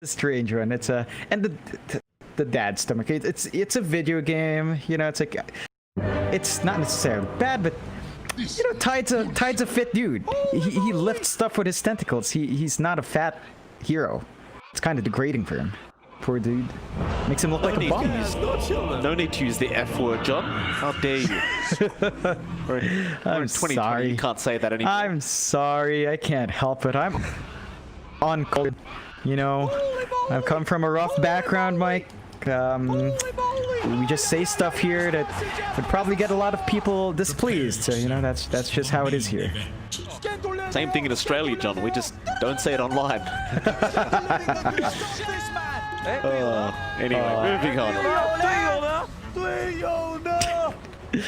strange one. It's a and the dad stomach. It's a video game. You know, it's like it's not necessarily bad, but you know, Tide's a fit dude. He lifts stuff with his tentacles. He's not a fat hero. It's kind of degrading for him. Poor dude. Makes him look like a bum. No need to use the F word, John. How dare you? I'm sorry. You can't say that anymore. I'm sorry. I can't help it. I'm on cold. You know, I've come from a rough background, Mike. We just say stuff here that would probably get a lot of people displeased. So, you know, that's just how it is here. Same thing in Australia, John. We just don't say it online. Anyway, moving on.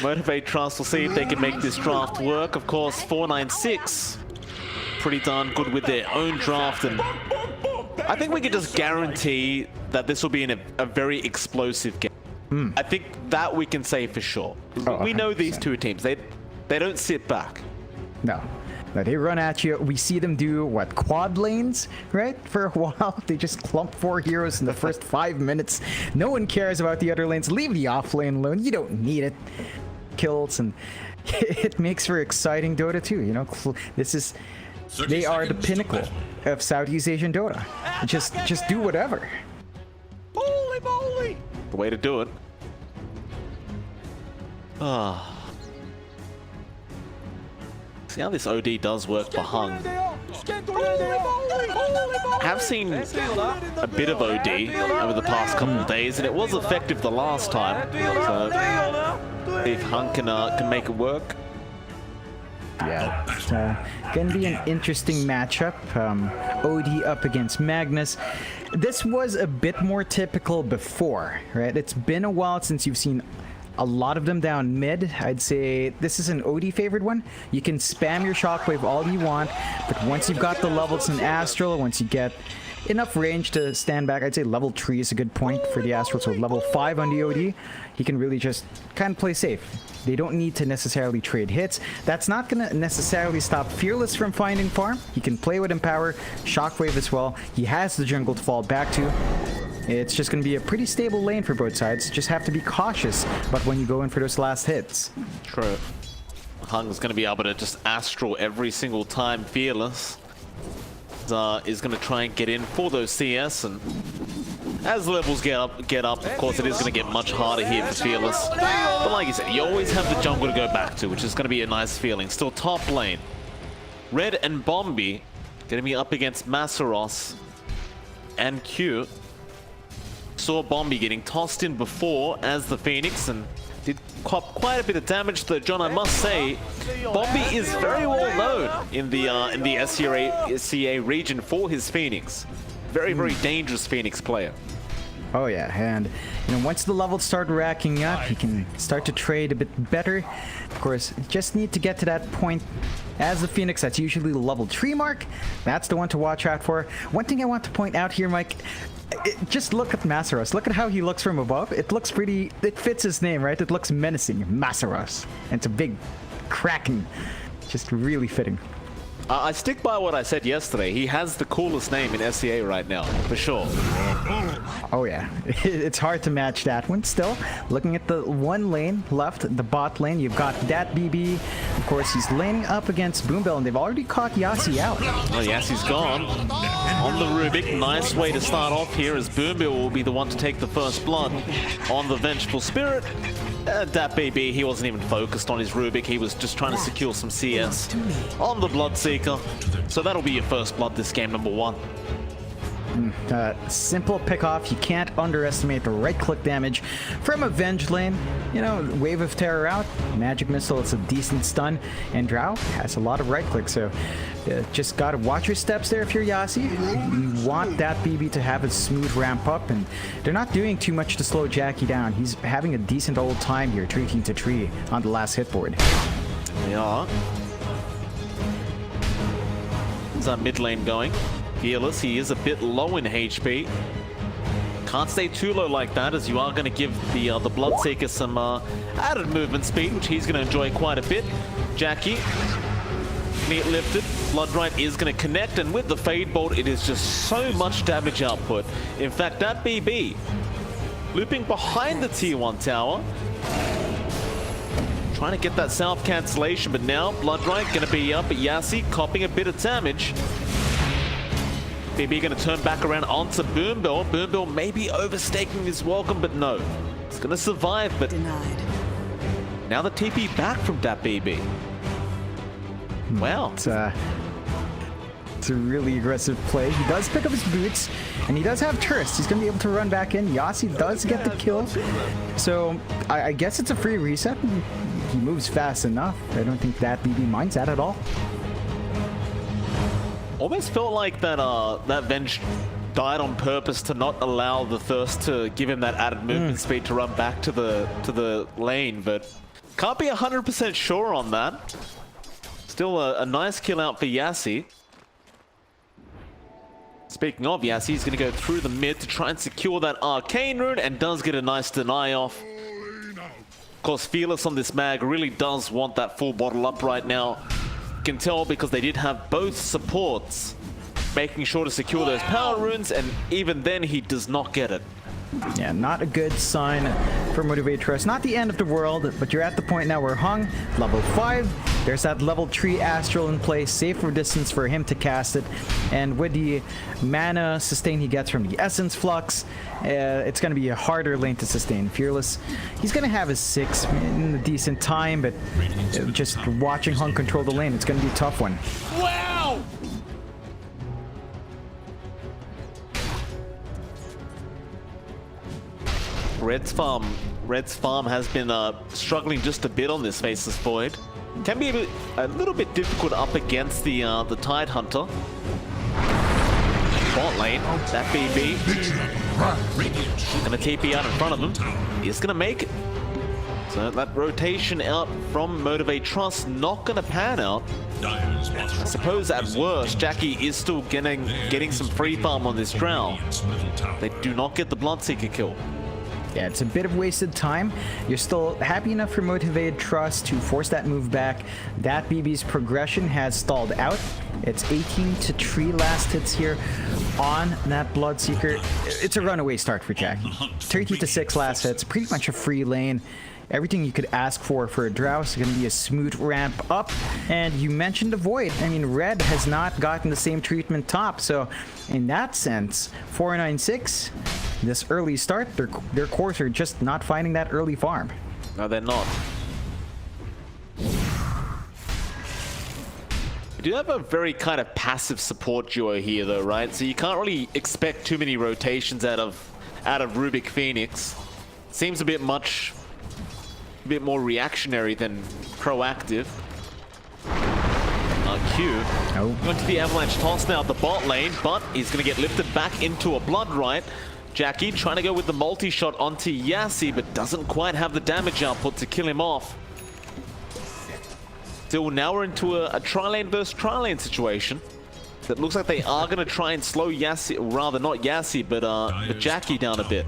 Motivate Trust will see if they can make this draft work. Of course, 496 pretty darn good with their own draft, and I think we can just guarantee that this will be a very explosive game. I think that we can say for sure. We know these two teams. They don't sit back. No. They run at you. We see them do, what, quad lanes, right? For a while. They just clump 4 heroes in the first 5 minutes. No one cares about the other lanes. Leave the off lane alone. You don't need it. Kills, and it makes for exciting Dota too. You know, they are the pinnacle of Southeast Asian Dota. Just do whatever. The way to do it. See how this OD does work for Hung. I have seen a bit of OD over the past couple of days, and it was effective the last time. So if Hung can make it work. Yeah, it's gonna be an interesting matchup. OD up against Magnus. This was a bit more typical before, right? It's been a while since you've seen a lot of them down mid. I'd say this is an OD favored one. You can spam your shockwave all you want, but once you've got the levels in Astral, once you get enough range to stand back, I'd say level 3 is a good point for the Astral. So level 5 on the OD, he can really just kind of play safe. They don't need to necessarily trade hits. That's not going to necessarily stop Fearless from finding farm. He can play with Empower, Shockwave as well. He has the jungle to fall back to. It's just going to be a pretty stable lane for both sides. Just have to be cautious about when you go in for those last hits. True. Hung is going to be able to just Astral every single time. Fearless is going to try and get in for those CS, and as levels get up, of course it is going to get much harder here for Fearless. But like you said, you always have the jungle to go back to, which is going to be a nice feeling. Still top lane. Red and Bombi going to be up against Masaros and Q. Saw Bombi getting tossed in before as the Phoenix and did quite a bit of damage. Though, John, I must say, Bombi is very well known in the SCA region for his Phoenix. Very dangerous Phoenix player. Oh yeah, and you know, once the levels start racking up, he can start to trade a bit better. Of course, just need to get to that point as the Phoenix. That's usually the level 3 mark. That's the one to watch out for. One thing I want to point out here, Mike, just look at Masaros. Look at how he looks from above. It looks pretty, it fits his name, right? It looks menacing, Masaros. And it's a big Kraken. Just really fitting. I stick by what I said yesterday. He has the coolest name in SCA right now, for sure. Oh yeah, it's hard to match that one still. Looking at the one lane left, the bot lane, you've got that BB. Of course, he's laning up against Boombell, and they've already caught Yassi out. Oh, Yassi's gone. On the Rubik, nice way to start off here, as Boombell will be the one to take the first blood on the Vengeful Spirit. That BB, he wasn't even focused on his Rubik. He was just trying to secure some CS on the Bloodseeker. So that'll be your first blood this game, number 1. Simple pick off. You can't underestimate the right-click damage from a Venge lane. You know, Wave of Terror out, Magic Missile, it's a decent stun, and Drow has a lot of right-click, so just gotta watch your steps there if you're Yassi. You want that BB to have a smooth ramp up, and they're not doing too much to slow Jackie down. He's having a decent old time here, treating to tree on the last hit board. Yeah. Is our mid lane going? Fearless, he is a bit low in HP. Can't stay too low like that, as you are going to give the Bloodseeker some added movement speed, which he's going to enjoy quite a bit. Jackie Gonna get lifted. Bloodright is gonna connect, and with the Fade Bolt, it is just so much damage output. In fact, that BB looping behind the tier 1 tower, trying to get that self cancellation, but now Bloodright gonna be up at Yassi, copying a bit of damage. BB gonna turn back around onto Boombill. Boombill may be overstaking his welcome, but no. It's gonna survive, but Denied. now the TP back from that BB. Wow. It's a really aggressive play. He does pick up his boots, and he does have Turst. He's going to be able to run back in. Yassi does get the kill. So I guess it's a free reset. He moves fast enough. I don't think that BB minds that at all. Almost felt like that that Venge died on purpose to not allow the Thirst to give him that added movement speed to run back to the lane, but can't be 100% sure on that. Still a nice kill out for Yassi. Speaking of Yassi, he's going to go through the mid to try and secure that Arcane Rune, and does get a nice deny off. Of course, Fearless on this mag really does want that full bottle up right now. You can tell because they did have both supports making sure to secure those power runes, and even then he does not get it. Yeah, not a good sign for Motivated Trust. Not the end of the world, but you're at the point now where Hung, level 5, there's that level 3 Astral in place, safer distance for him to cast it, and with the mana sustain he gets from the Essence Flux, it's going to be a harder lane to sustain. Fearless, he's going to have his 6 in a decent time, but just watching Hung control the lane, it's going to be a tough one. Wow! Red's farm has been struggling just a bit on this Faceless Void. Can be a little bit difficult up against the Tide Hunter. Bot lane, that BB gonna TP out in front of him. He's gonna make it. So that rotation out from Motivate Trust not gonna pan out. I suppose at worst, Jackie is still getting some free farm on this Drow. They do not get the Bloodseeker kill. Yeah, it's a bit of wasted time. You're still happy enough for Motivated Trust to force that move back. That BB's progression has stalled out. It's 18-3 last hits here on that Bloodseeker. It's a runaway start for Jackie. 30-6 last hits, pretty much a free lane. Everything you could ask for a Drow is going to be a smooth ramp up. And you mentioned the Void. I mean, Red has not gotten the same treatment top. So in that sense, 496, this early start, their cores are just not finding that early farm. No, they're not. We do have a very kind of passive support duo here though, right? So you can't really expect too many rotations out of Rubik Phoenix. Seems a bit more reactionary than proactive. Q going to the Avalanche toss now at the bot lane, but he's going to get lifted back into a Bloodright. Jackie trying to go with the multi-shot onto Yassi, but doesn't quite have the damage output to kill him off. Still, now we're into a tri-lane versus tri-lane situation. It looks like they are going to try and slow Yassi, or rather not Yassi, but Jackie down a bit.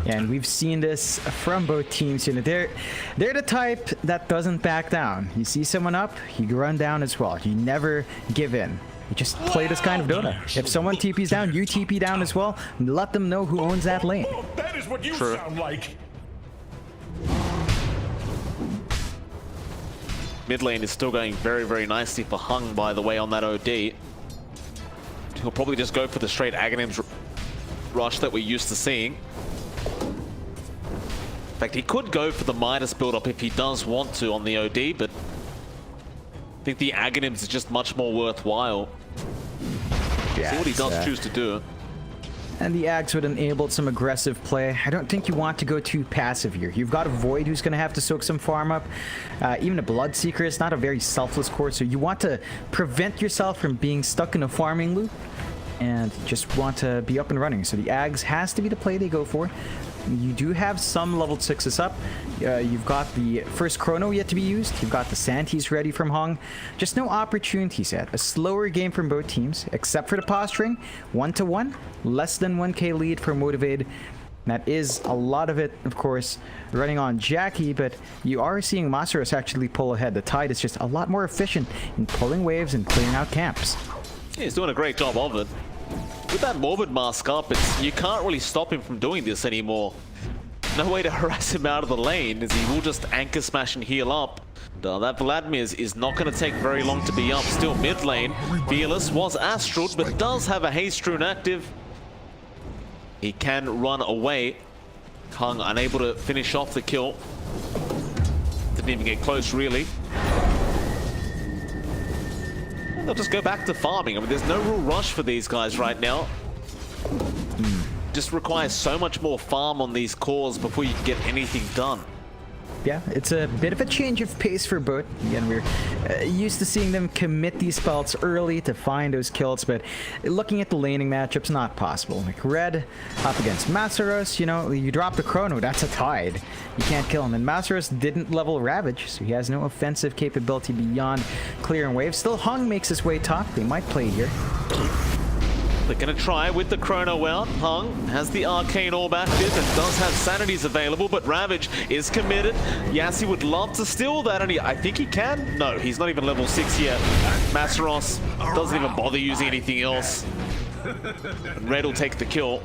Yeah, and we've seen this from both teams. You know, they're the type that doesn't back down. You see someone up, you run down as well. You never give in. You just play this kind of Dota. If someone TPs down, you TP down as well. Let them know who owns that lane. That is what you sound like. Mid lane is still going very, very nicely for Hung, by the way, on that OD. He'll probably just go for the straight Aghanims rush that we're used to seeing. In fact, he could go for the Midas build-up if he does want to on the OD, but I think the Aghanims is just much more worthwhile. Yeah, see what he does choose to do. And the Ags would enable some aggressive play. I don't think you want to go too passive here. You've got a Void who's going to have to soak some farm up. Even a Bloodseeker is not a very selfless core, so you want to prevent yourself from being stuck in a farming loop and just want to be up and running. So the Ags has to be the play they go for. You do have some level 6s up. You've got the first Chrono yet to be used. You've got the Santies ready from Hung. Just no opportunities yet. A slower game from both teams, except for the posturing. 1-1, less than 1k lead for Motivated. That is a lot of it, of course, running on Jackie, but you are seeing Masaros actually pull ahead. The Tide is just a lot more efficient in pulling waves and clearing out camps. Yeah, he's doing a great job of it. With that Morbid mask up, you can't really stop him from doing this anymore. No way to harass him out of the lane, as he will just anchor smash and heal up. That Vladimir is not going to take very long to be up. Still mid lane. Fearless was astraled, but does have a haste rune active. He can run away. Hung unable to finish off the kill. Didn't even get close, really. And they'll just go back to farming. I mean, there's no real rush for these guys right now. Just requires so much more farm on these cores before you can get anything done. Yeah, it's a bit of a change of pace for both. Again, we're used to seeing them commit these spells early to find those kills, but looking at the laning matchups, not possible. Like Red up against Masaros, you know, you drop the Chrono, that's a Tide. You can't kill him. And Masaros didn't level Ravage, so he has no offensive capability beyond clearing waves. Still, Hung makes his way top. They might play here. They're going to try with the Chrono out. Hung has the Arcane Orb active and does have Sanities available, but Ravage is committed. Yassi would love to steal that, and I think he can. No, he's not even level 6 yet. Masaros doesn't even bother using anything else. And Red will take the kill.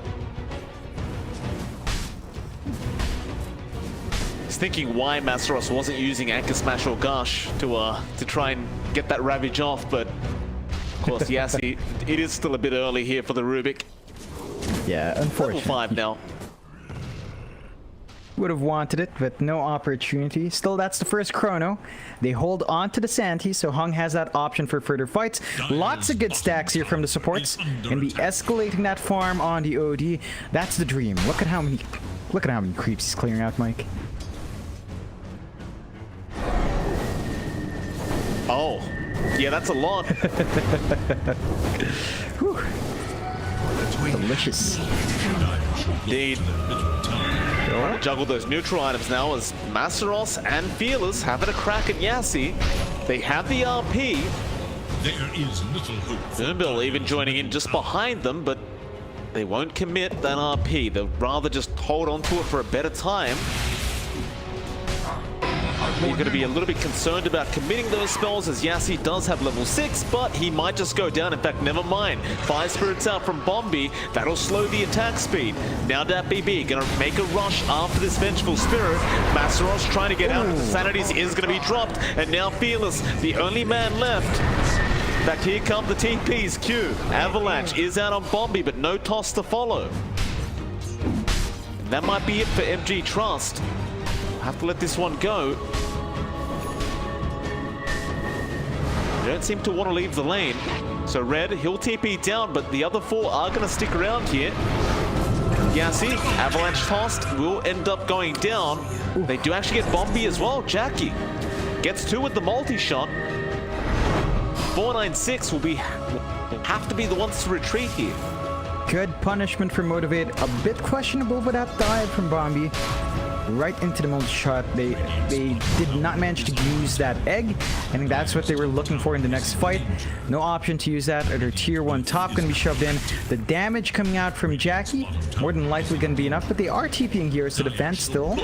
He's thinking why Masaros wasn't using Anchor Smash or Gush to try and get that Ravage off, but of course, Yassi, it is still a bit early here for the Rubik. Yeah, unfortunately. Level 5 now. Would have wanted it, but no opportunity. Still, that's the first Chrono. They hold on to the Santi, so Hung has that option for further fights. Lots of good stacks here from the supports, and be escalating that farm on the OD. That's the dream. Look at how many creeps he's clearing out, Mike. Oh. Yeah, that's a lot. Delicious. Indeed. Juggle those neutral items now as Masaros and Fearless having a crack at Yassi. They have the RP. There is little hope. Zerbil even joining in just behind them, but they won't commit that RP. They'll rather just hold on to it for a better time. You're going to be a little bit concerned about committing those spells, as Yassi does have level 6, but he might just go down. In fact, never mind. Fire Spirits out from Bombi. That'll slow the attack speed. Now DOTA.BB going to make a rush after this Vengeful Spirit. Masaros trying to get out of the Sanities is going to be dropped. And now Fearless, the only man left. In fact, here come the TPs. Q. Avalanche is out on Bombi, but no toss to follow. And that might be it for MG Trust. Have to let this one go. They don't seem to want to leave the lane. So Red, he'll TP down, but the other 4 are going to stick around here. Yassi, Avalanche tossed, will end up going down. They do actually get Bombi as well. Jackie gets 2 with the multi-shot. 496 will have to be the ones to retreat here. Good punishment for Motivate. A bit questionable with that dive from Bombi. Right into the multi-shot. They did not manage to use that egg. I think that's what they were looking for in the next fight. No option to use that. Their tier 1 top going to be shoved in. The damage coming out from Jackie, more than likely going to be enough, but they are TPing heroes to defend still.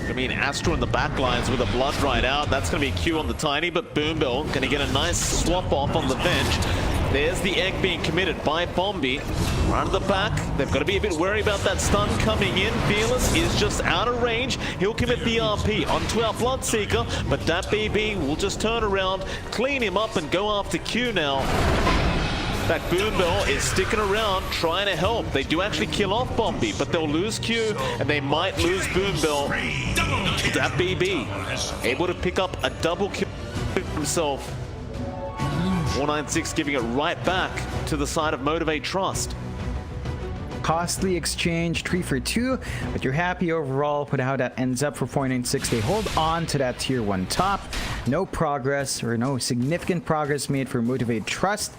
I mean, Astro in the back lines with a blood right out. That's going to be a Q on the Tiny, but Boombill going to get a nice swap off on the bench. There's the egg being committed by Bombi. Round the back, they've got to be a bit wary about that stun coming in. Fearless is just out of range. He'll commit the RP onto our Bloodseeker, but DOTA.BB will just turn around, clean him up, and go after Q now. In fact, Boombill is sticking around, trying to help. They do actually kill off Bombi, but they'll lose Q, and they might lose Boombill. DOTA.BB able to pick up a double kill himself. 496 giving it right back to the side of Motivate Trust. Costly exchange, 3 for 2, but you're happy overall with how that ends up for 496. They hold on to that tier 1 top. No progress, or no significant progress made for Motivate Trust.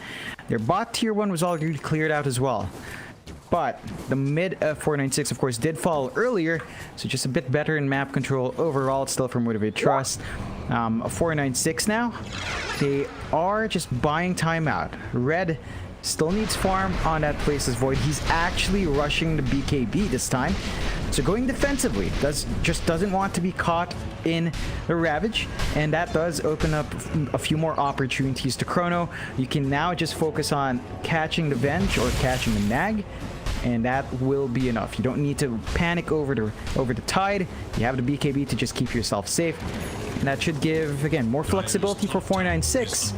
Their bot tier 1 was already cleared out as well. But the mid of 496, of course, did fall earlier, so just a bit better in map control overall, still for Motivate Trust. 496 now, they are just buying time out. Red Still needs farm on that Places Void. He's actually rushing the BKB this time. So going defensively, just doesn't want to be caught in the Ravage, and that does open up a few more opportunities to Chrono. You can now just focus on catching the Venge or catching the Nag, and that will be enough. You don't need to panic over the Tide. You have the BKB to just keep yourself safe, and that should give, again, more flexibility for 496.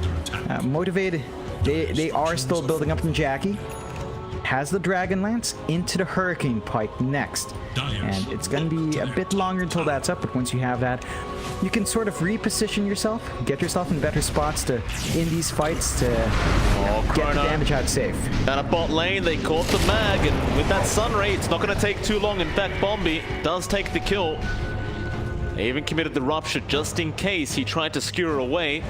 Motivated, they are still building up from Jackie. Has the Dragon Lance into the Hurricane Pike next, and it's going to be a bit longer until that's up, but once you have that, you can sort of reposition yourself, get yourself in better spots to in these fights to get the damage out safe. Down a bot lane, they caught the Mag, and with that Sun Ray, it's not going to take too long. In fact, Bombi does take the kill. They even committed the Rupture just in case he tried to skewer away.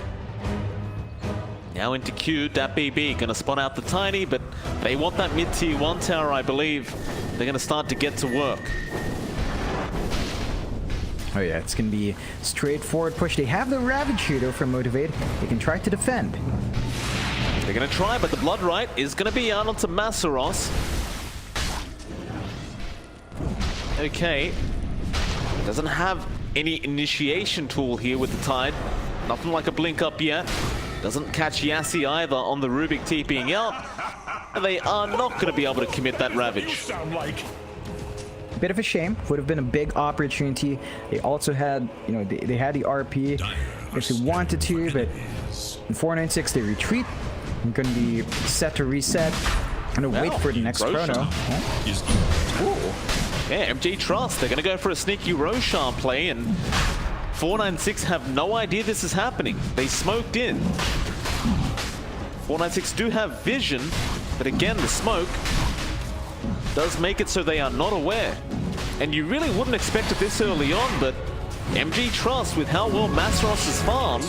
Now into Q, DOTA.BB gonna spot out the Tiny, but they want that mid-tier 1 tower, I believe. They're gonna start to get to work. Oh yeah, it's gonna be straightforward push. They have the Ravage here though from Motivate. They can try to defend. They're gonna try, but the Blood Right is gonna be out onto Massaros. Okay. Doesn't have any initiation tool here with the Tide. Nothing like a blink up yet. Doesn't catch Yassi either on the Rubik TPing out. And they are not going to be able to commit that Ravage. Bit of a shame. Would have been a big opportunity. They also had, you know, they had the RP if they wanted to, but in 496 they retreat. I'm going to be set to reset. I'm going to wait for the next Chrono. Yeah, MG Trust. They're going to go for a sneaky Roshan play, and 496 have no idea this is happening. They smoked in. 496 do have vision, but again, the smoke does make it so they are not aware. And you really wouldn't expect it this early on, but MG Trust, with how well Masros is farmed,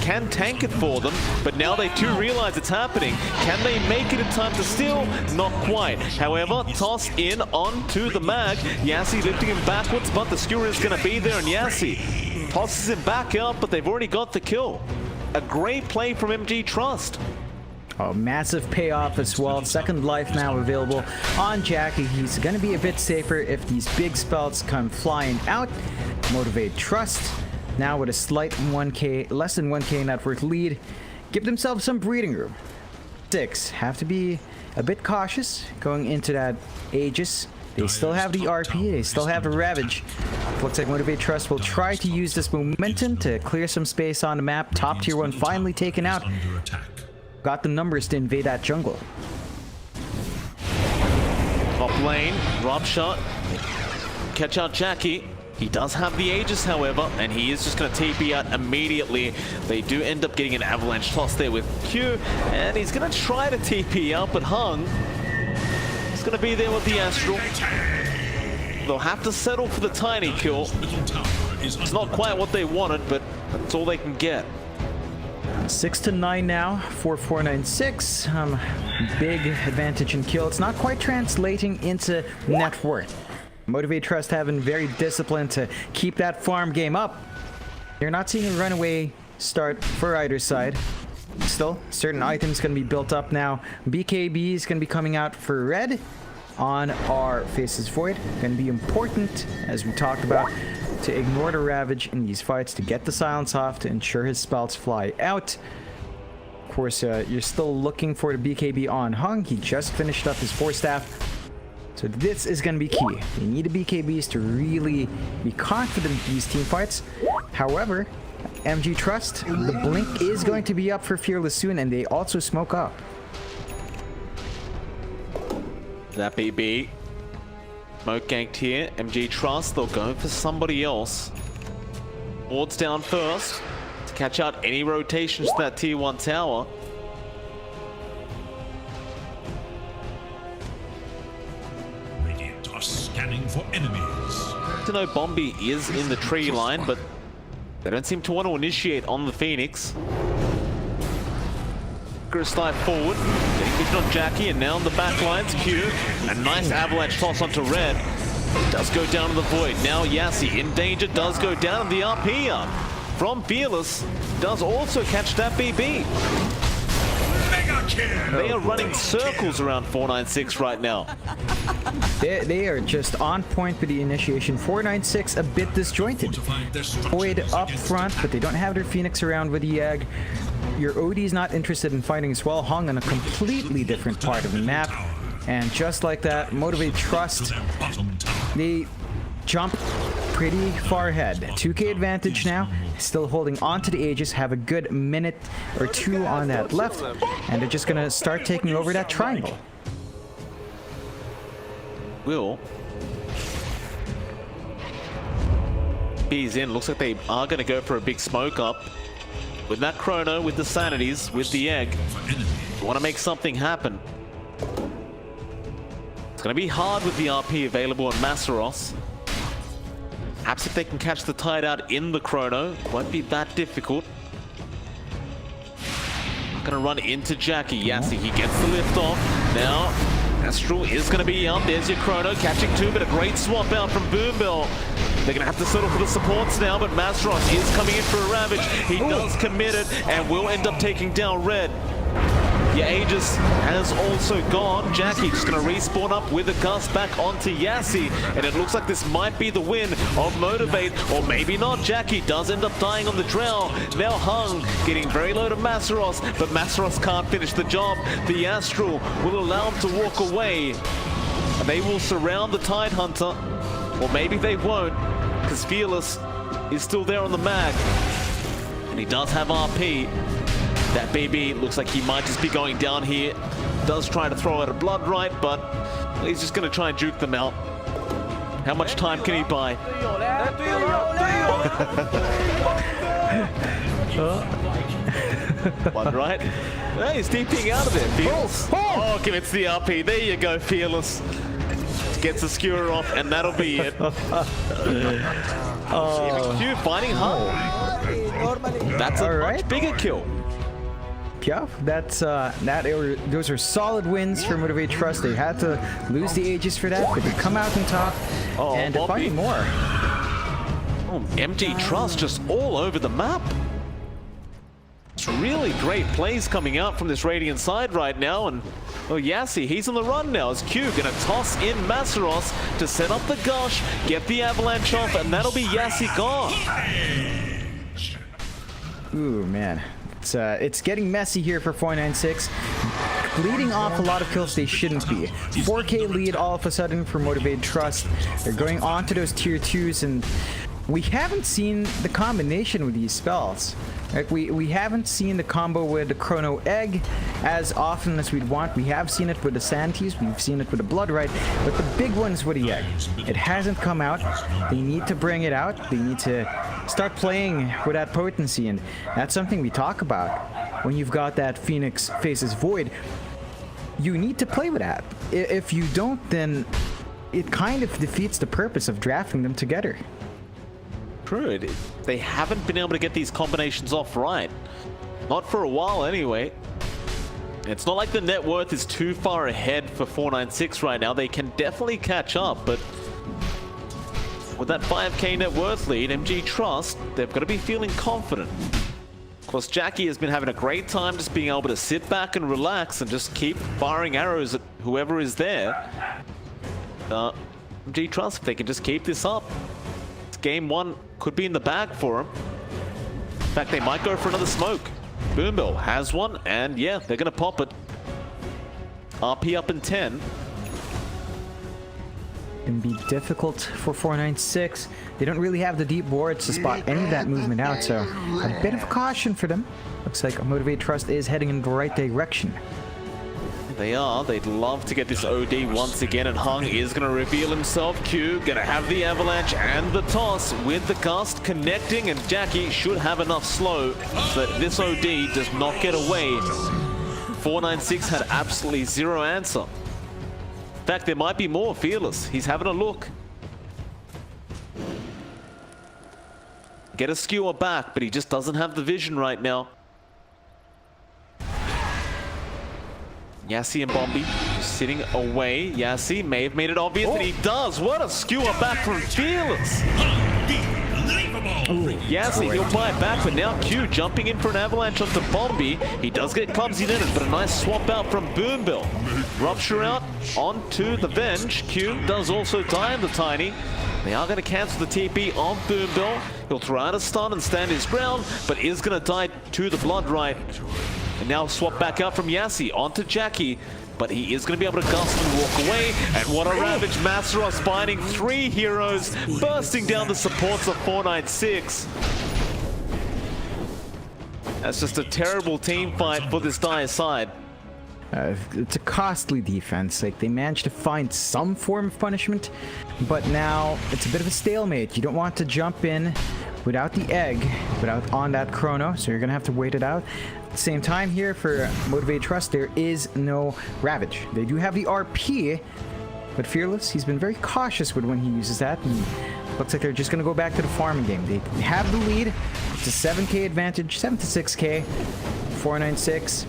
can tank it for them, but now they too realize it's happening. Can they make it in time to steal? Not quite. However, toss in onto the Mag. Yassi lifting him backwards, but the skewer is going to be there, and Yassi tosses him back out, but they've already got the kill. A great play from MG Trust. Oh, massive payoff as well. Second life now available on Jackie. He's going to be a bit safer if these big spells come flying out. Motivate Trust. Now with a slight 1k, less than 1k net worth lead. Give themselves some breathing room. 6 have to be a bit cautious going into that Aegis. They still have the RP, they still have the Ravage. Looks like Motivate Trust will try to use this momentum to clear some space on the map. Top tier 1 finally taken out. Got the numbers to invade that jungle. Top lane, Rob shot. Catch out Jackie. He does have the Aegis, however, and he is just going to TP out immediately. They do end up getting an avalanche toss there with Q, and he's going to try to TP out, but Hung is going to be there with the Astral. They'll have to settle for the tiny kill. It's not quite what they wanted, but that's all they can get. 6 to 9 now for 496. Big advantage in kill. It's not quite translating into net worth. Motivate Trust having very disciplined to keep that farm game up. You're not seeing a runaway start for either side. Still, certain items going to be built up now. BKB is going to be coming out for red on our Faces Void. Going to be important, as we talked about, to ignore the Ravage in these fights, to get the silence off, to ensure his spells fly out. Of course, you're still looking for the BKB on Hung. He just finished up his 4-staff. So this is going to be key. You need the BKBs to really be confident in these team fights. However, MG Trust, the blink is going to be up for Fearless soon, and they also smoke up. That BB. Smoke ganked here. MG Trust, they'll go for somebody else. Wards down first to catch out any rotations to that tier 1 tower. Scanning for enemies. I know Bombi is in the tree line, but they don't seem to want to initiate on the Phoenix. Gonna slide forward, getting vision on Jackie, and now on the back lines, Q. A nice avalanche toss onto red. It does go down to the void. Now Yassi in danger, does go down, and the RP up from Fearless does also catch that BB. Mega They are running circles around 496 right now. They are just on point with the initiation. 496 a bit disjointed. Void up front, but they don't have their Phoenix around with the egg. Your OD's not interested in fighting as well. Hung on a completely different part of the map. And just like that, Motivate Trust, they jump pretty far ahead. 2k advantage now, still holding on to the Aegis, have a good minute or two on that left, and they're just gonna start taking over that triangle. Will. B's in, looks like they are gonna go for a big smoke up. With that chrono, with the sanities, with the egg, want to make something happen. It's gonna be hard with the RP available on Masaros. Perhaps if they can catch the tide out in the chrono, won't be that difficult. Gonna run into Jackie. Yassi, he gets the lift off. Now, Astral is gonna be up. There's your chrono, catching two, but a great swap out from Boombill. They're gonna have to settle for the supports now, but Masaros is coming in for a Ravage. He does commit it and will end up taking down Red. The Aegis has also gone. Jackie just going to respawn up with a gust back onto Yassi. And it looks like this might be the win of Motivate, or maybe not. Jackie does end up dying on the Drow. Now Hung getting very low to Masaros, but Masaros can't finish the job. The Astral will allow him to walk away. And they will surround the Tide Hunter. Or maybe they won't, because Fearless is still there on the mag. And he does have RP. That BB looks like he might just be going down here. Does try to throw out a blood right, but he's just going to try and juke them out. How much time can he buy? One right. Hey, he's TPing out of there, Fearless. Oh, commits the RP. There you go, Fearless. Gets the skewer off, and that'll be it. Q finding Hung. That's a much bigger kill. Yeah, those are solid wins for Motivate Trust. They had to lose the Aegis for that, but they come out on top, and they're fighting more. Oh, MG Trust just all over the map. It's really great plays coming out from this Radiant side right now, and well, Yassi, he's on the run now. As Q gonna toss in Masaros to set up the gush, get the avalanche off, and that'll be Yassi gone. Ooh, man. It's getting messy here for 496. Bleeding off a lot of kills they shouldn't be. 4k lead all of a sudden for Motivated Trust. They're going on to those tier 2s, and we haven't seen the combination with these spells. Like we haven't seen the combo with the Chrono Egg as often as we'd want. We have seen it with the Sanities, we've seen it with the Blood Right, but the big one's with the Egg. It hasn't come out. They need to bring it out. They need to start playing with that potency, and that's something we talk about. When you've got that Phoenix faces Void, you need to play with that. If you don't, then it kind of defeats the purpose of drafting them together. True, they haven't been able to get these combinations off right. Not for a while anyway. It's not like the net worth is too far ahead for 496 right now. They can definitely catch up, but with that 5k net worth lead, MG Trust, they've got to be feeling confident. Of course, Jackie has been having a great time just being able to sit back and relax and just keep firing arrows at whoever is there. MG Trust, if they can just keep this up, game one could be in the bag for him. In fact, they might go for another smoke. Boombill has one, and yeah, they're going to pop it. RP up in 10. Can be difficult for 496. They don't really have the deep boards to spot any of that movement out, so a bit of caution for them. Looks like Motivate Trust is heading in the right direction. They are. They'd love to get this OD once again, and Hung is going to reveal himself. Q going to have the avalanche and the toss with the gust connecting, and Jackie should have enough slow so that this OD does not get away. 496 had absolutely zero answer. In fact, there might be more. Fearless, he's having a look. Get a skewer back, but he just doesn't have the vision right now. Yassi and Bombi just sitting away. Yassi may have made it obvious that he does. What a skewer back from Fearless. Yassi, he'll buy it back, but now Q jumping in for an avalanche onto Bombi. He does get clumsy in it, but a nice swap out from Boombill. Rupture out onto the Venge. Q does also die in the Tiny. They are going to cancel the TP on Boombill. He'll throw out a stun and stand his ground, but is going to die to the Blood Right. And now swap back out from Yassi onto Jackie. But he is going to be able to gust and walk away. And what a ravage. Masteros finding 3 heroes, bursting down the supports of 496. That's just a terrible team fight for this Dire side. It's a costly defense. Like, they managed to find some form of punishment, but now it's a bit of a stalemate. You don't want to jump in without the egg, on that chrono, so you're gonna have to wait it out. At the same time here for Motivated Trust, there is no Ravage. They do have the RP, but Fearless, he's been very cautious with when he uses that, and looks like they're just gonna go back to the farming game. They have the lead. It's a 7k advantage, 7 to 6k, 496.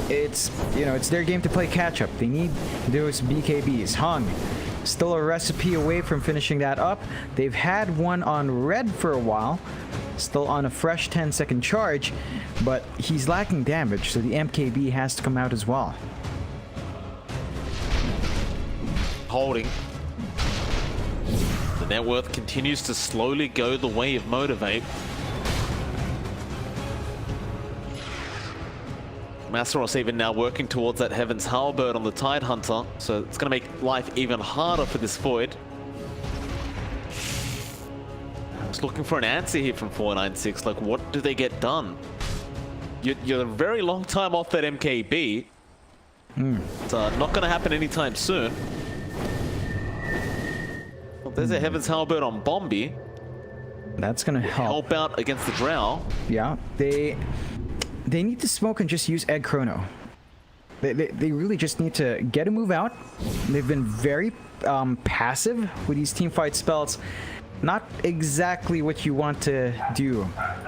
It's, you know, it's their game to play catch up. They need those BKBs. Hung, still a recipe away from finishing that up. They've had one on red for a while, still on a fresh 10-second charge, but he's lacking damage, so the MKB has to come out as well. Holding. The net worth continues to slowly go the way of Motivate. Masteros even now working towards that Heaven's Halberd on the Tidehunter, so it's going to make life even harder for this Void. Just looking for an answer here from 496, like what do they get done? You're a very long time off that MKB. It's not going to happen anytime soon. Well, there's a Heaven's Halberd on Bombi. That's going to help out against the Drow. Yeah, they need to smoke and just use Egg Chrono. They really just need to get a move out. They've been very passive with these teamfight spells. Not exactly what you want to do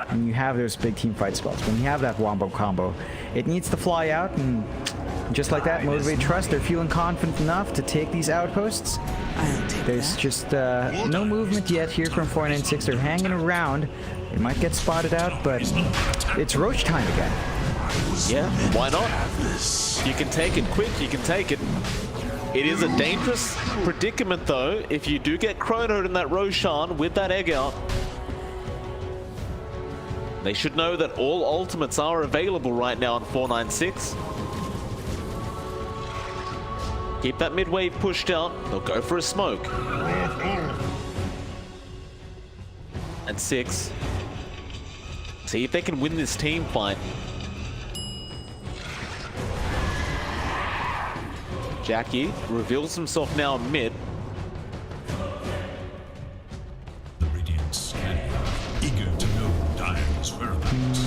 when you have those big teamfight spells. When you have that Wombo combo, it needs to fly out, and just like that, Motivate Trust, they're feeling confident enough to take these outposts. There's just no movement yet here from 496. They're hanging around. They might get spotted out, but it's Roach time again. Yeah, why not? You can take it quick, you can take it. It is a dangerous predicament, though, if you do get chronoed in that Roshan with that egg out. They should know that all ultimates are available right now on 496. Keep that mid-wave pushed out. They'll go for a smoke. And 6. See if they can win this team fight. Jackie reveals himself now mid. The Radiant scanning, eager to know Dire's whereabouts.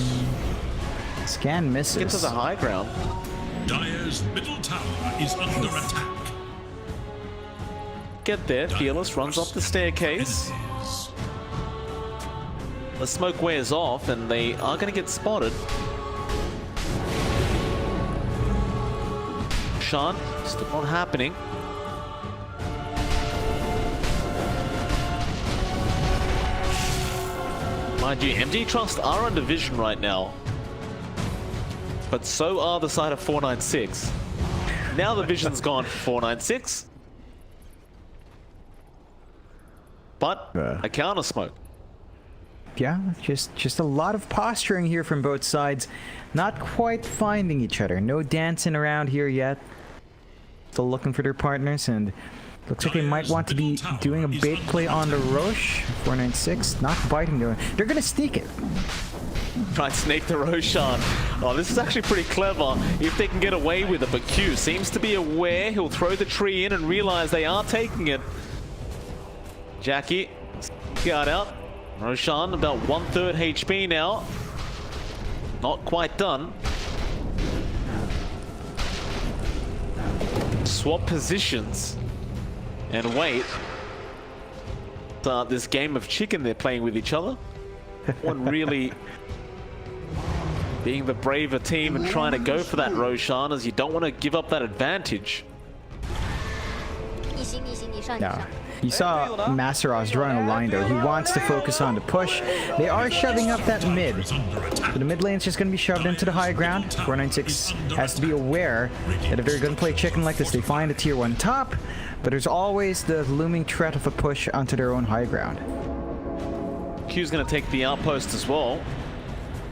Scan misses. Get to the high ground. Dire's middle tower is under attack. Get there. Fearless runs up the staircase. The smoke wears off, and they are going to get spotted. Sean, still not happening. Mind you, MD Trust are under vision right now. But so are the side of 496. Now the vision's gone for 496. But a counter smoke. Yeah, just a lot of posturing here from both sides. Not quite finding each other. No dancing around here yet. Still looking for their partners, and looks like they might want to be doing a bait play on the Roche. 496, not biting though. They're gonna sneak it. Try and sneak the Roshan. Oh, this is actually pretty clever if they can get away with it, but Q seems to be aware. He'll throw the tree in and realize they are taking it. Jackie, guard out. Roshan about 1/3 HP now. Not quite done. Swap positions and wait. This game of chicken they're playing with each other. One really being the braver team and trying to go for that Roshan, as you don't want to give up that advantage. Yeah. You saw Maseros drawing a line though. He wants to focus on the push. They are shoving up that mid. So the mid lane is just going to be shoved into the high ground. 496 has to be aware that if they're going to play chicken like this, they find a tier 1 top. But there's always the looming threat of a push onto their own high ground. Q's going to take the outpost as well.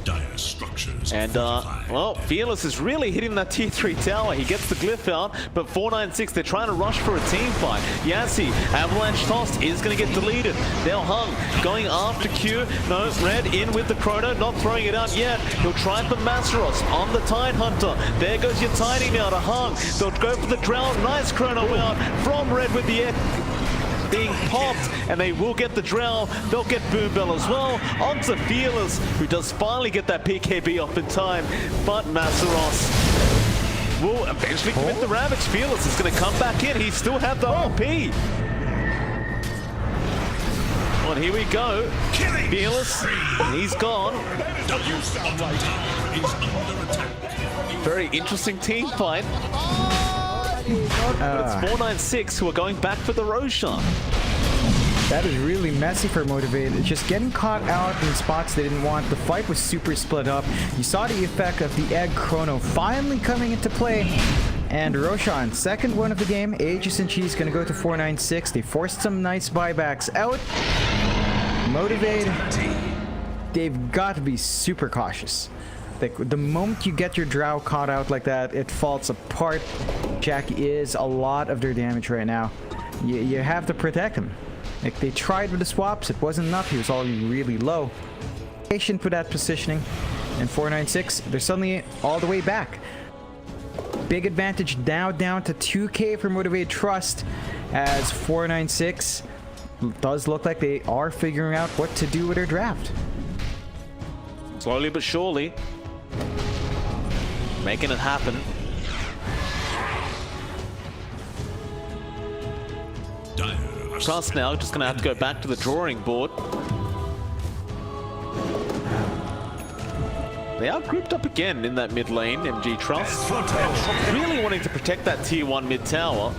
Dire structures. And, well, Fearless is really hitting that tier 3 tower. He gets the glyph out, but 496, they're trying to rush for a team fight. Yassi, Avalanche Tossed is going to get deleted. Now Hung going after Q. No, Red in with the Chrono, not throwing it out yet. He'll try for Maseros on the Tide Hunter. There goes your Tiny now to Hung. They'll go for the Drown. Nice Chrono out from Red with the being popped, and they will get the Drow. They'll get Boom Bell as well. Onto Fearless, who does finally get that PKB off in time, but Maseros will eventually commit the Ravage. Fearless is going to come back in. He still had the RP. Well, here we go. Fearless, he's gone. Very interesting team fight. But it's 496 who are going back for the Roshan. That is really messy for Motivate. It's just getting caught out in spots they didn't want. The fight was super split up. You saw the effect of the Egg Chrono finally coming into play. And Roshan, second one of the game. Aegis and Cheese gonna go to 496. They forced some nice buybacks out. Motivate, they've got to be super cautious. Like, the moment you get your Drow caught out like that, it falls apart. Jackie is a lot of their damage right now. You have to protect him. Like, they tried with the swaps, it wasn't enough. He was already really low. Patient with that positioning. And 496, they're suddenly all the way back. Big advantage now down to 2k for Motivated Trust, as 496 does look like they are figuring out what to do with their draft. Slowly but surely. Making it happen. Trust now just going to have to go back to the drawing board. They are grouped up again in that mid lane, MG Trust. Really wanting to protect that tier 1 mid tower.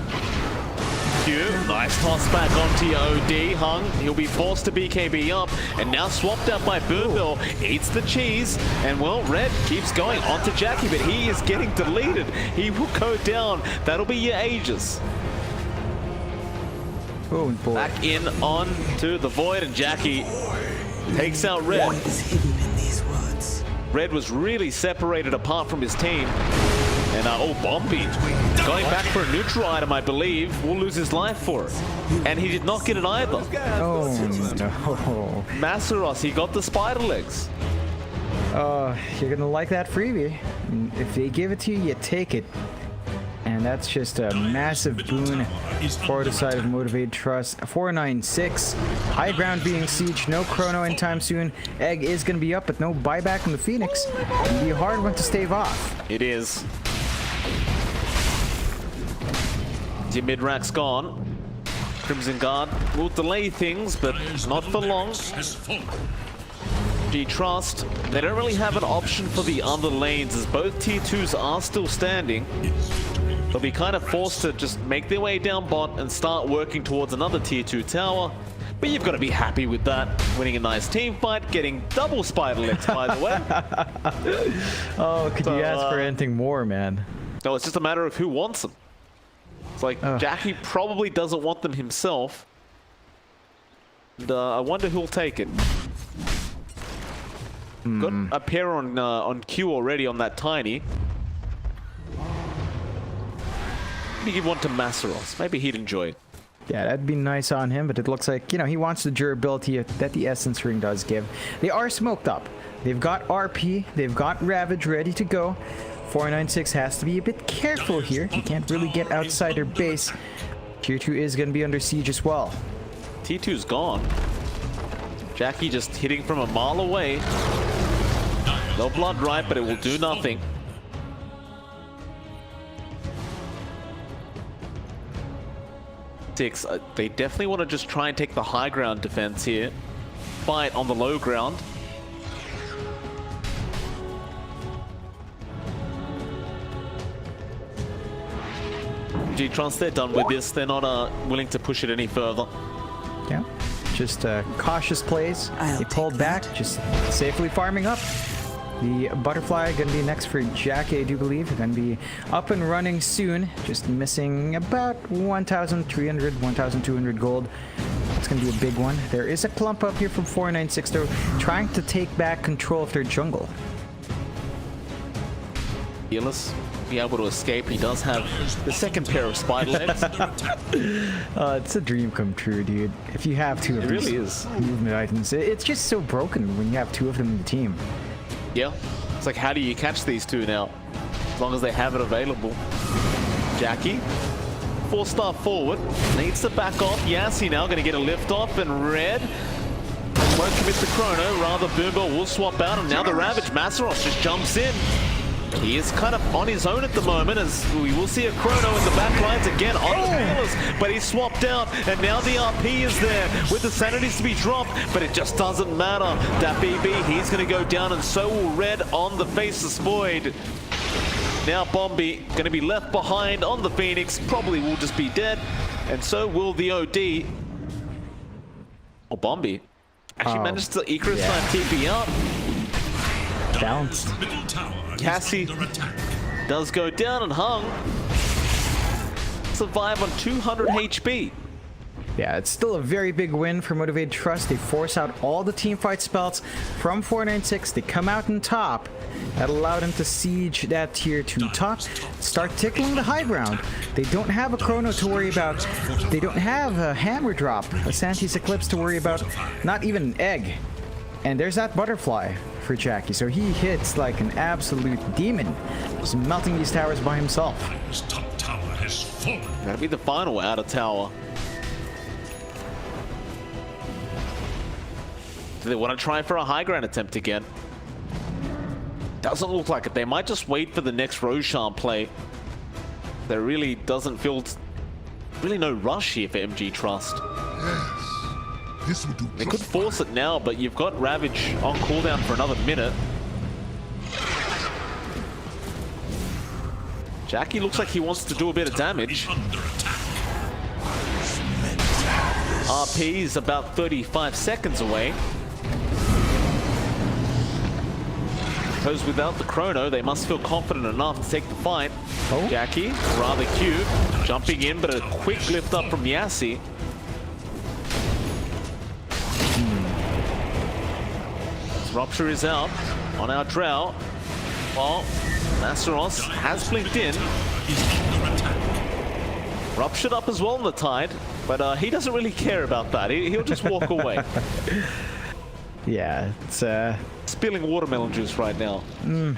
Q, nice toss back onto your OD. Hung, he'll be forced to BKB up, and now swapped out by Boombill. Eats the cheese, and well, Red keeps going onto Jackie, but he is getting deleted. He will go down. That'll be your Aegis. Oh boy. Back in on to the Void, and Jackie takes out Red. Red was really separated apart from his team. And oh, Bumpy going back for a neutral item, I believe. Will lose his life for it. And he did not get it either. Oh no. Maseros, he got the spider legs. You're gonna like that freebie. If they give it to you, you take it. And that's just a massive boon for the side of Motivated Trust. 496, high ground being sieged, no Chrono anytime soon. Egg is going to be up, but no buyback from the Phoenix. It'll be a hard one to stave off. It is. The mid-rack's gone. Crimson Guard will delay things, but not for long. G-Trust, they don't really have an option for the other lanes, as both tier 2s are still standing. They'll be kind of forced to just make their way down bot and start working towards another tier 2 tower. But you've got to be happy with that. Winning a nice team fight, getting double spider legs, by the way. Oh, could you ask for anything more, man? No, it's just a matter of who wants them. It's like Jackie probably doesn't want them himself. And I wonder who'll take it. Got a pair on Q already on that Tiny. Maybe give one to Maseros. Maybe he'd enjoy it. Yeah, that'd be nice on him, but it looks like, you know, he wants the durability that the Essence Ring does give. They are smoked up. They've got RP, they've got Ravage ready to go. 496 has to be a bit careful here. He can't really get outside their base. Tier 2 is going to be under siege as well. T2's gone. Jackie just hitting from a mile away. No blood right, but it will do nothing. They definitely want to just try and take the high ground defense here. Fight on the low ground. MG Trust, they're done with this. They're not willing to push it any further. Yeah, just cautious plays. They pulled back, just safely farming up. The butterfly gonna be next for Jackie, I do believe. Gonna be up and running soon. Just missing about 1,300, 1,200 gold. It's gonna be a big one. There is a clump up here from 496 though, trying to take back control of their jungle. Fearless be able to escape. He does have the second pair of spider legs. It's a dream come true, dude. If you have two of It these really is. movement items, it's just so broken when you have two of them in the team. Yeah, it's like, how do you catch these two now? As long as they have it available. Jackie, 4-star forward, needs to back off. Yassi now going to get a lift off, and Red won't commit the chrono. Rather, Boombo will swap out, and now the Ravage. Masaros just jumps in. He is kind of on his own at the moment, as we will see a chrono in the back lines again on the Fearless, but he's swapped out, and now the RP is there with the sanities to be dropped, but it just doesn't matter. That BB, he's going to go down, and so will Red on the Faceless Void. Now Bombi going to be left behind on the Phoenix, probably will just be dead, and so will the OD. Oh, Bombi actually managed to Icarus time TP out. Balanced. Cassie does go down, and Hung survive on 200 HP. Yeah, it's still a very big win for Motivated Trust. They force out all the teamfight spells from 496. They come out on top. That allowed them to siege that tier 2 top, start tickling the high ground. They don't have a chrono to worry about. They don't have a hammer drop, a Santi's Eclipse to worry about, not even an egg. And there's that butterfly for Jackie, so he hits like an absolute demon, just melting these towers by himself. His top tower has fallen. That'll be the final outer tower. Do they want to try for a high ground attempt again? Doesn't look like it. They might just wait for the next Roshan play. There really doesn't feel really no rush here for MG Trust. This will do. They could force it now, but you've got Ravage on cooldown for another minute. Jackie looks like he wants to do a bit of damage. RP is about 35 seconds away. Because without the chrono, they must feel confident enough to take the fight. Oh. Jackie, rather cute, jumping in, but a quick lift up from Yassi. Rupture is out on our Drow. Well, Masaros has blinked in. Ruptured up as well on the Tide, but he doesn't really care about that. He'll just walk away. Yeah, it's Spilling watermelon juice right now.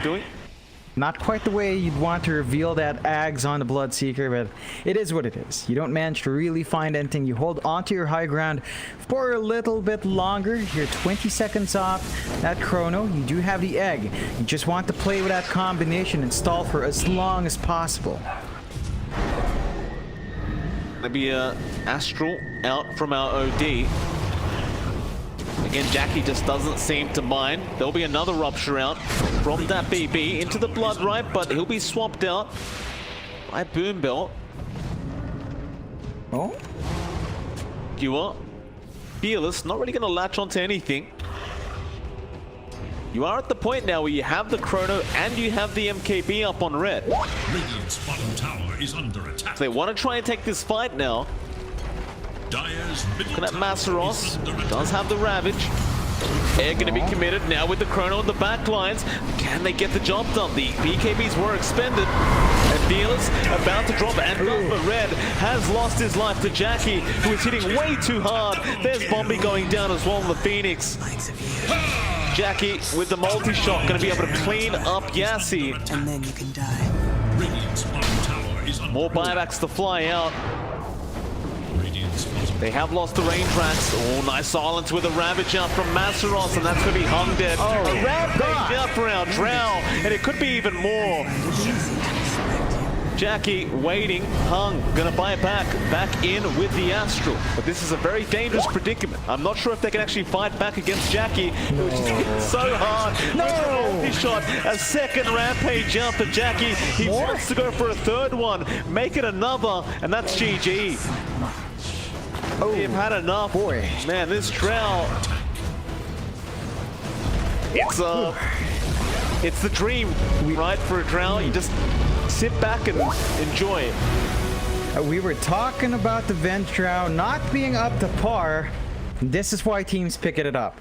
Doing? not quite the way you'd want to reveal that Ags on the Bloodseeker, but it is what it is. You don't manage to really find anything. You hold onto your high ground for a little bit longer. You're 20 seconds off that chrono. You do have the egg. You just want to play with that combination and stall for as long as possible. Maybe Astral out from our OD. Again, Jackie just doesn't seem to mind. There'll be another Rupture out from that BB into the Blood Right, but he'll be swapped out by Boom Belt. Oh? You are Fearless, not really going to latch onto anything. You are at the point now where you have the chrono and you have the MKB up on red. Radiant's bottom tower is under attack. They want to try and take this fight now. Dire's middle Looking at tower Masaros, is under does attack. have the Ravage. They're going to be committed now with the chrono on the back lines. Can they get the job done? The BKBs were expended. And Fearless about to drop, and but Red has lost his life to Jackie, who is hitting way too hard. There's Bombi going down as well on the Phoenix. Jackie with the multi-shot going to be able to clean up Yassi. And then you can die. Radiant's bottom tower is under More attack. buybacks to fly out. Radiant's bottom They have lost the range racks. Oh, nice silence with a Ravage out from Masaros, and that's going to be Hung dead. A Rampage out for our Drow, and it could be even more. Jackie waiting. Hung gonna buy it back in with the Astral. But this is a very dangerous predicament. I'm not sure if they can actually fight back against Jackie, who's just hit so hard. No! He shot a second rampage jump to Jackie. He wants to go for a third one, make it another, and that's GG. Oh, They've had enough. boy. Man, this Drow. It's the dream, right, for a Drow. You just sit back and enjoy it. We were talking about the Vent Drow not being up to par. This is why teams pick it up.